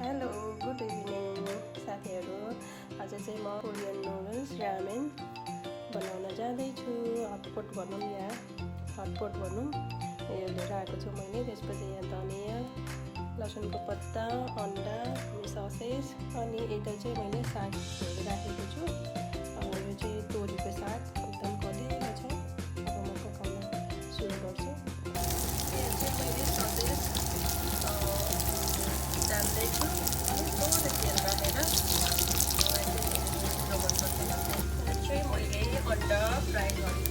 Hello good evening साथीहरू। आज चाहिँ म कोरियन नुडल्स रामेन बनाउन जाँदैछु। हटपट भनौँ या हटपट भनौँ, यो लिएर आएको छु मैले। त्यसपछि यहाँ धनियाँ, लसुनको पत्ता, अन्डा, ससेज अनि यता चाहिँ मैले साग राखेको छु। यो चाहिँ तोरीको साग एकदम कलिलो छ। अब म पकाउन सुरु गर्छु। यहाँ चाहिँ मैले ससेज जान्दैछु अनि थोरै तेल राखेर चाहिँ मैले अन्डा फ्राई गरेँ।